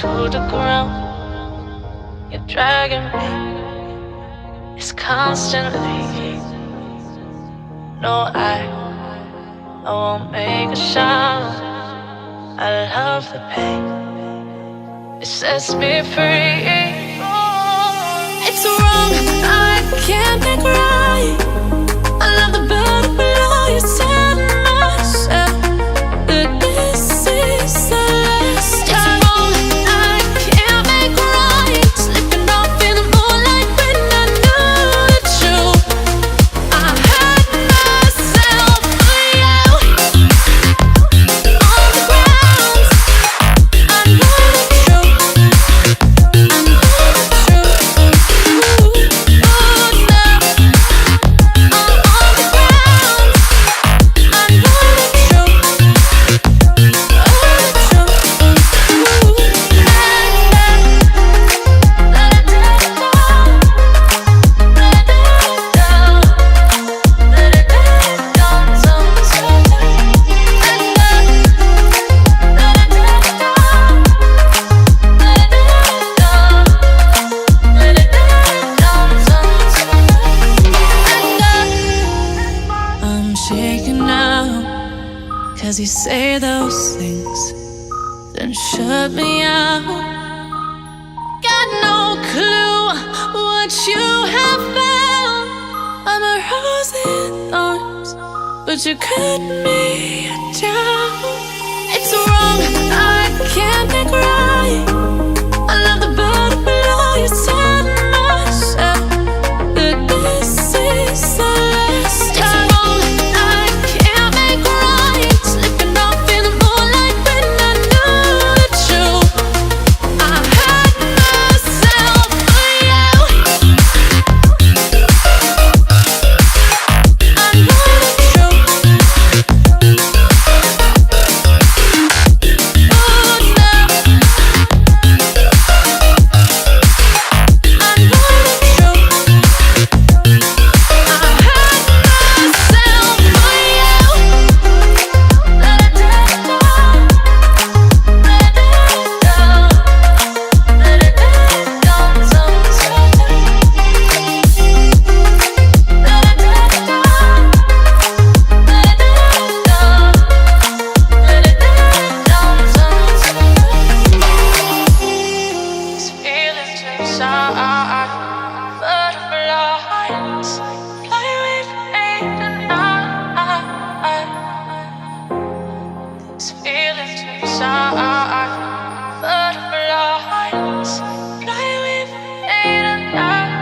to the ground. You're dragging me. It's constantly. No, I won't make a sound. I love the pain. It sets me free. It's wrong, I can't make right. I love the bird below you. Tell myself that this is the last time. It's wrong, I can't make right. Slipping off in the moonlight when I knew the truth. I hurt myself for you. On the ground, I know the truth. I know the truth. Cause you say those things, then shut me out. Got no clue what you have found. I'm a rose in thorns, but you cut me down. It's wrong, I can't make right. I love the bird below you. Tell myself that this is the last time. It's wrong, I can't make right. Slipping off in the moonlight when I knew the truth. I hurt myself for you. I know the truth. Oh no. I know the truth. I hurt myself for you. Let it down, let it down, let it down, sometimes. Let it down, let it down, let it down, sometimes. These feelings inside, butterflies fly with me tonight. These feelings inside, butterflies fly with me tonight.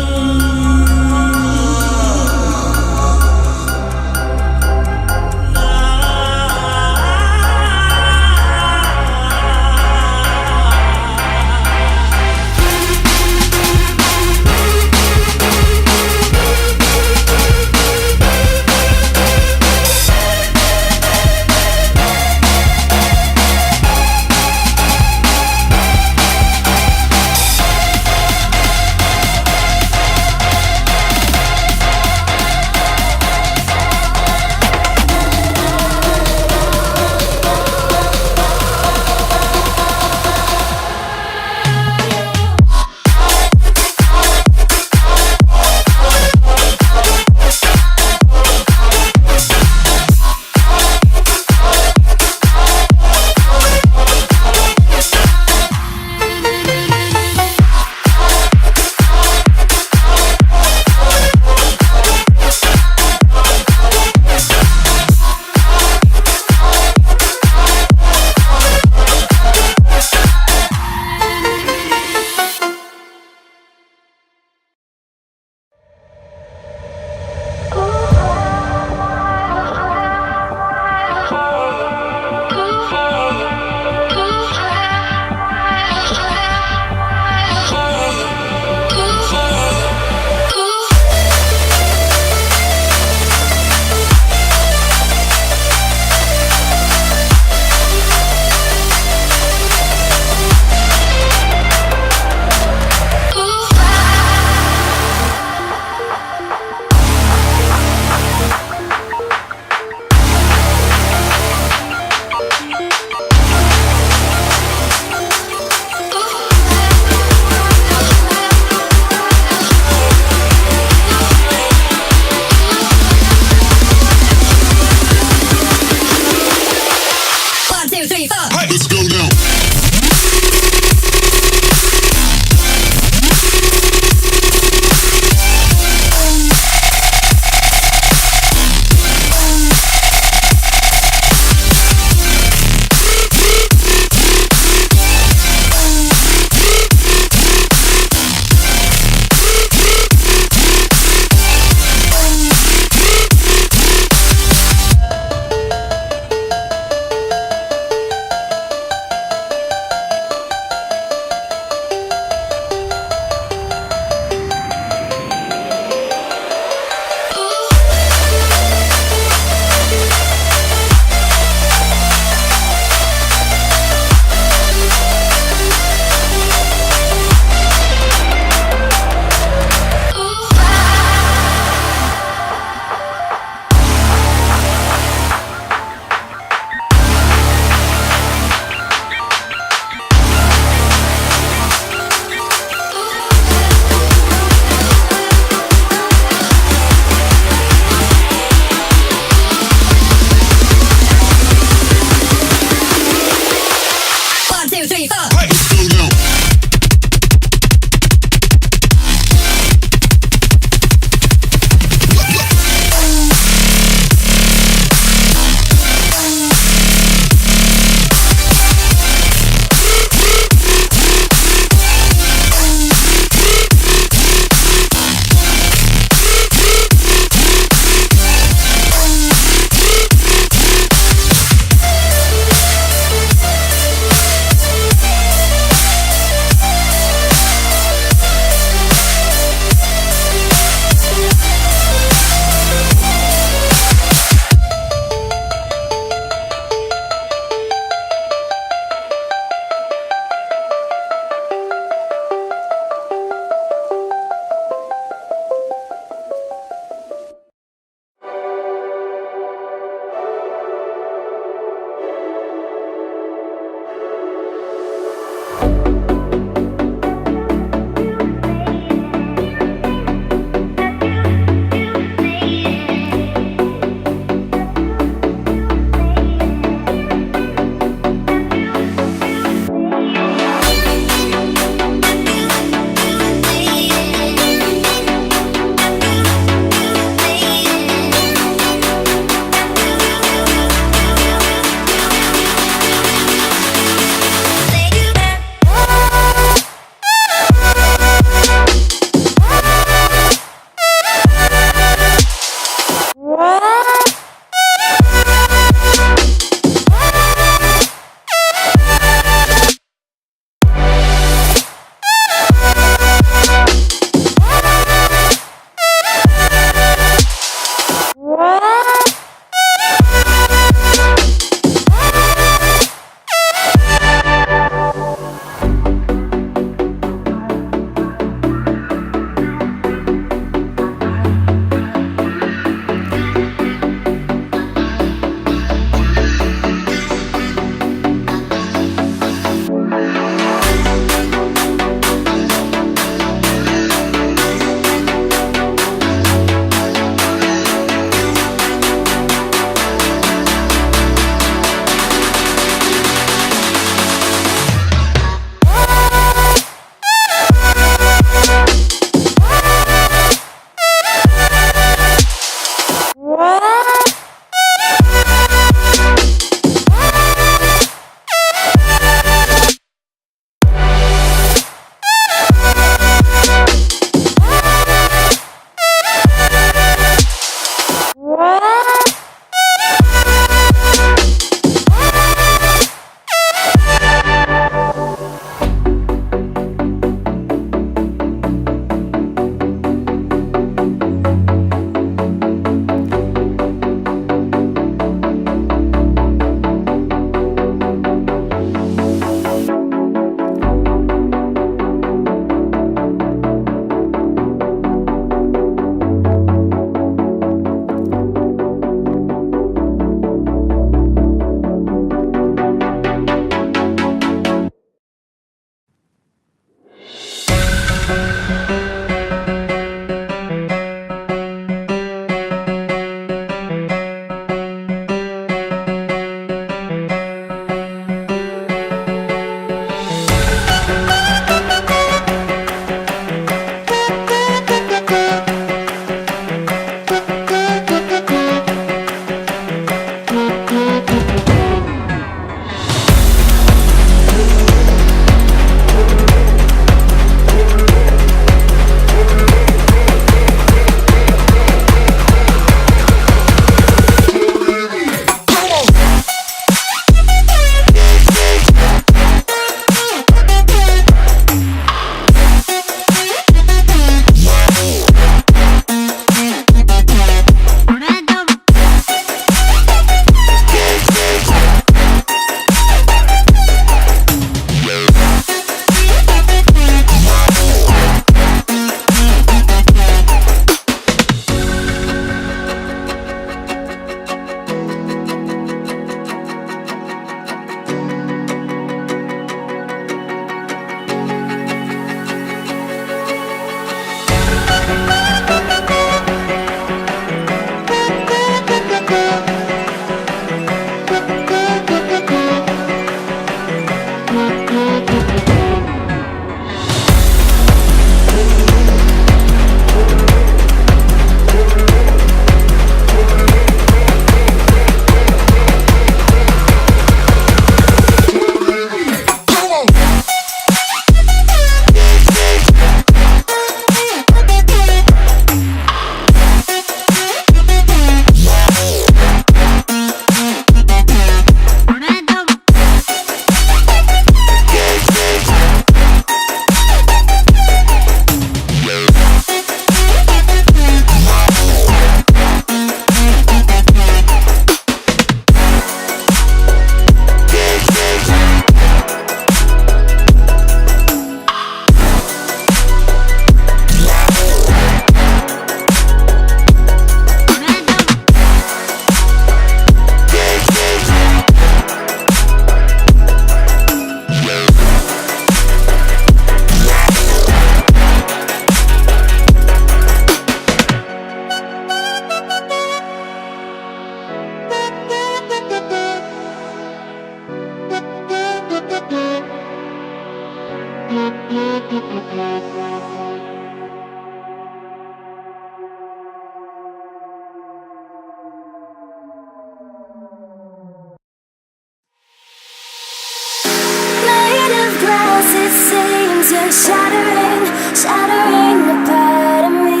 You're shattering, shattering the part of me,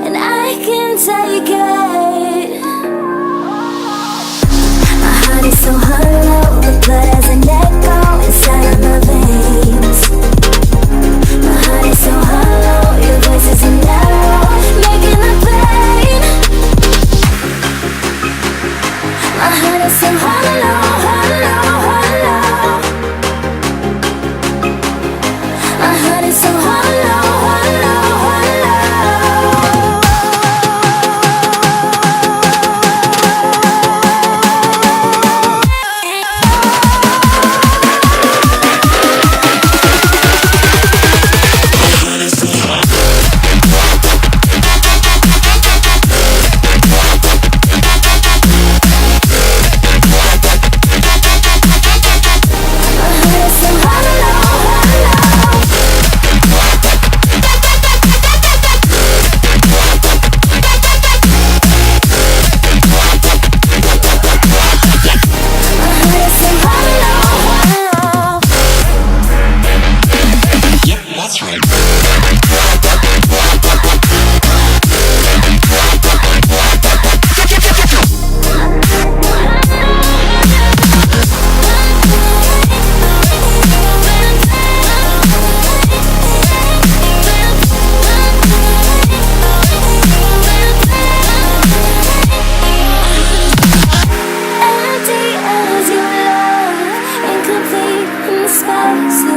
and I can take it. My heart is so hollow, the blood has an echo inside of my veins. My heart is so hollow, your voice is an arrow, making the pain. My heart is so hollow, hollow, hollow. My heart is so hollow, hollow, hollow. Empty as your love, incomplete in the space.